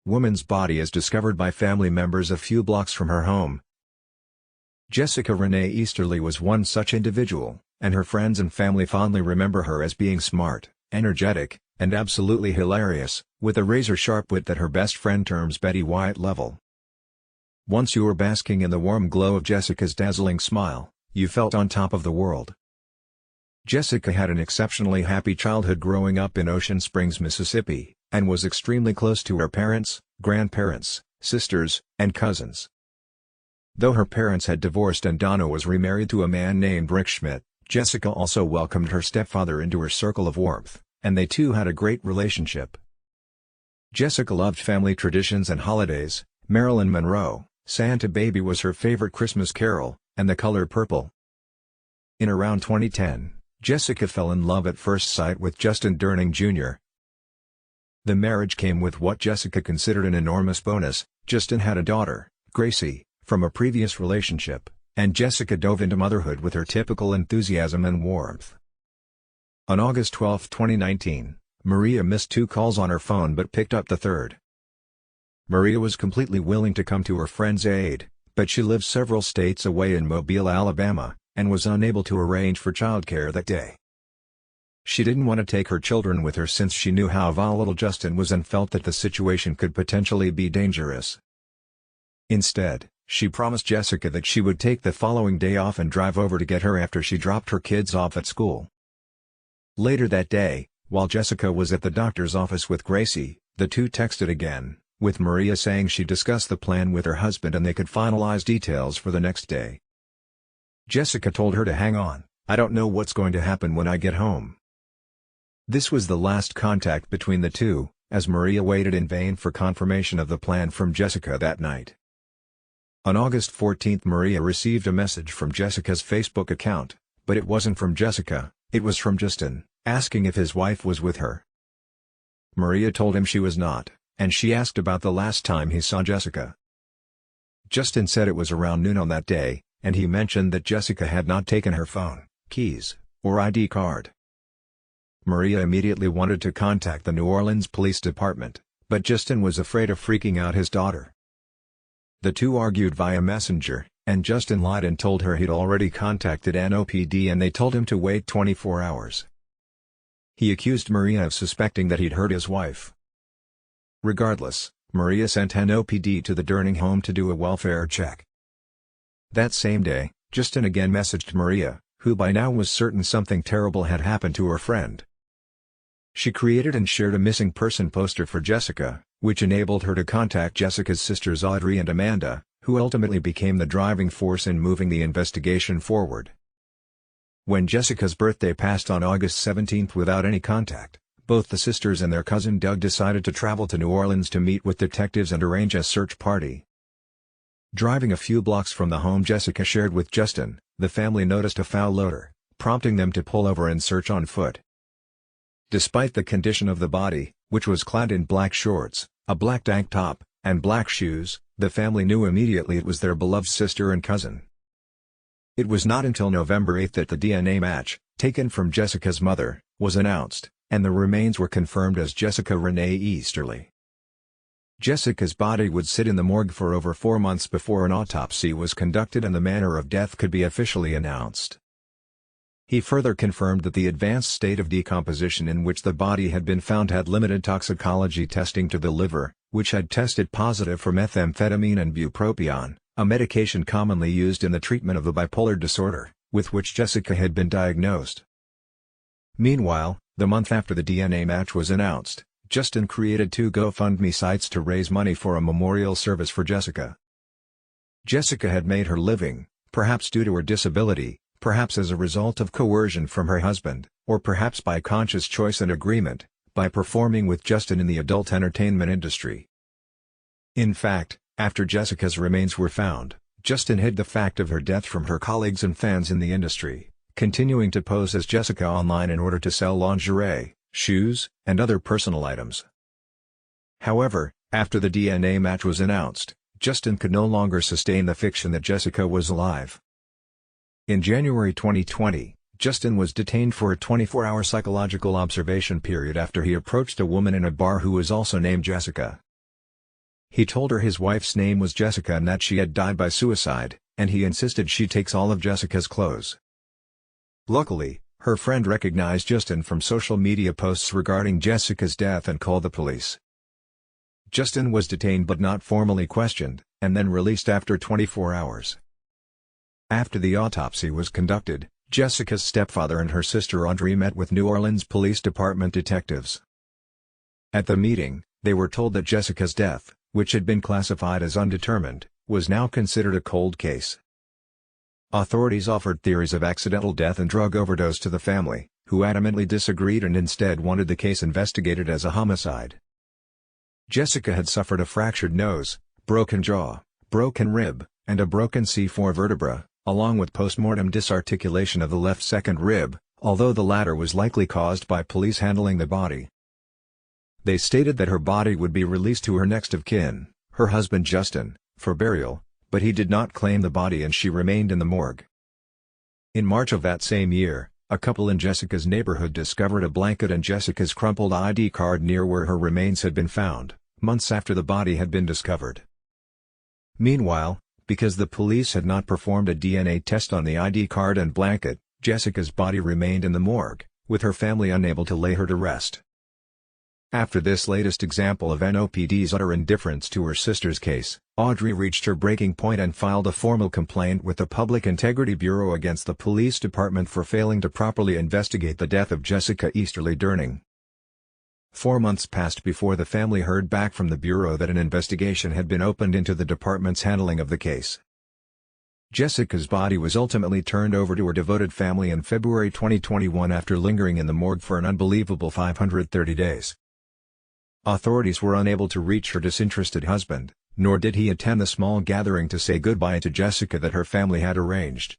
Woman's body is discovered by family members a few blocks from her home. Jessica Renee Easterly was one such individual, and her friends and family fondly remember her as being smart, energetic, and absolutely hilarious, with a razor-sharp wit that her best friend terms Betty White level. Once you were basking in the warm glow of Jessica's dazzling smile, you felt on top of the world. Jessica had an exceptionally happy childhood growing up in Ocean Springs, Mississippi, and was extremely close to her parents, grandparents, sisters, and cousins. Though her parents had divorced and Donna was remarried to a man named Rick Schmidt, Jessica also welcomed her stepfather into her circle of warmth, and they two had a great relationship. Jessica loved family traditions and holidays. Marilyn Monroe, Santa Baby was her favorite Christmas carol, and the color purple. In around 2010, Jessica fell in love at first sight with Justin Durning Jr. The marriage came with what Jessica considered an enormous bonus. Justin had a daughter, Gracie, from a previous relationship, and Jessica dove into motherhood with her typical enthusiasm and warmth. On August 12, 2019, Maria missed 2 calls on her phone but picked up the third. Maria was completely willing to come to her friend's aid, but she lived several states away in Mobile, Alabama, and was unable to arrange for childcare that day. She didn't want to take her children with her since she knew how volatile Justin was and felt that the situation could potentially be dangerous. Instead, she promised Jessica that she would take the following day off and drive over to get her after she dropped her kids off at school. Later that day, while Jessica was at the doctor's office with Gracie, the two texted again, with Maria saying she discussed the plan with her husband and they could finalize details for the next day. Jessica told her to hang on, "I don't know what's going to happen when I get home." This was the last contact between the two, as Maria waited in vain for confirmation of the plan from Jessica that night. On August 14, Maria received a message from Jessica's Facebook account, but it wasn't from Jessica, it was from Justin, asking if his wife was with her. Maria told him she was not, and she asked about the last time he saw Jessica. Justin said it was around noon on that day, and he mentioned that Jessica had not taken her phone, keys, or ID card. Maria immediately wanted to contact the New Orleans Police Department, but Justin was afraid of freaking out his daughter. The two argued via Messenger, and Justin lied and told her he'd already contacted NOPD and they told him to wait 24 hours. He accused Maria of suspecting that he'd hurt his wife. Regardless, Maria sent NOPD to the Durning home to do a welfare check. That same day, Justin again messaged Maria, who by now was certain something terrible had happened to her friend. She created and shared a missing person poster for Jessica, which enabled her to contact Jessica's sisters Audrey and Amanda, who ultimately became the driving force in moving the investigation forward. When Jessica's birthday passed on August 17 without any contact, both the sisters and their cousin Doug decided to travel to New Orleans to meet with detectives and arrange a search party. Driving a few blocks from the home Jessica shared with Justin, the family noticed a foul odor, prompting them to pull over and search on foot. Despite the condition of the body, which was clad in black shorts, a black tank top, and black shoes, the family knew immediately it was their beloved sister and cousin. It was not until November 8 that the DNA match, taken from Jessica's mother, was announced, and the remains were confirmed as Jessica Renee Easterly. Jessica's body would sit in the morgue for over 4 months before an autopsy was conducted and the manner of death could be officially announced. He further confirmed that the advanced state of decomposition in which the body had been found had limited toxicology testing to the liver, which had tested positive for methamphetamine and bupropion, a medication commonly used in the treatment of the bipolar disorder, with which Jessica had been diagnosed. Meanwhile, the month after the DNA match was announced, Justin created 2 GoFundMe sites to raise money for a memorial service for Jessica. Jessica had made her living, perhaps due to her disability, perhaps as a result of coercion from her husband, or perhaps by conscious choice and agreement, by performing with Justin in the adult entertainment industry. In fact, after Jessica's remains were found, Justin hid the fact of her death from her colleagues and fans in the industry, continuing to pose as Jessica online in order to sell lingerie, shoes, and other personal items. However, after the DNA match was announced, Justin could no longer sustain the fiction that Jessica was alive. In January 2020, Justin was detained for a 24-hour psychological observation period after he approached a woman in a bar who was also named Jessica. He told her his wife's name was Jessica and that she had died by suicide, and he insisted she takes all of Jessica's clothes. Luckily, her friend recognized Justin from social media posts regarding Jessica's death and called the police. Justin was detained but not formally questioned, and then released after 24 hours. After the autopsy was conducted, Jessica's stepfather and her sister Audrey met with New Orleans Police Department detectives. At the meeting, they were told that Jessica's death, which had been classified as undetermined, was now considered a cold case. Authorities offered theories of accidental death and drug overdose to the family, who adamantly disagreed and instead wanted the case investigated as a homicide. Jessica had suffered a fractured nose, broken jaw, broken rib, and a broken C4 vertebra, along with post-mortem disarticulation of the left second rib, although the latter was likely caused by police handling the body. They stated that her body would be released to her next of kin, her husband Justin, for burial, but he did not claim the body and she remained in the morgue. In March of that same year, a couple in Jessica's neighborhood discovered a blanket and Jessica's crumpled ID card near where her remains had been found, months after the body had been discovered. Meanwhile, because the police had not performed a DNA test on the ID card and blanket, Jessica's body remained in the morgue, with her family unable to lay her to rest. After this latest example of NOPD's utter indifference to her sister's case, Audrey reached her breaking point and filed a formal complaint with the Public Integrity Bureau against the police department for failing to properly investigate the death of Jessica Easterly Durning. 4 months passed before the family heard back from the Bureau that an investigation had been opened into the department's handling of the case. Jessica's body was ultimately turned over to her devoted family in February 2021 after lingering in the morgue for an unbelievable 530 days. Authorities were unable to reach her disinterested husband, nor did he attend the small gathering to say goodbye to Jessica that her family had arranged.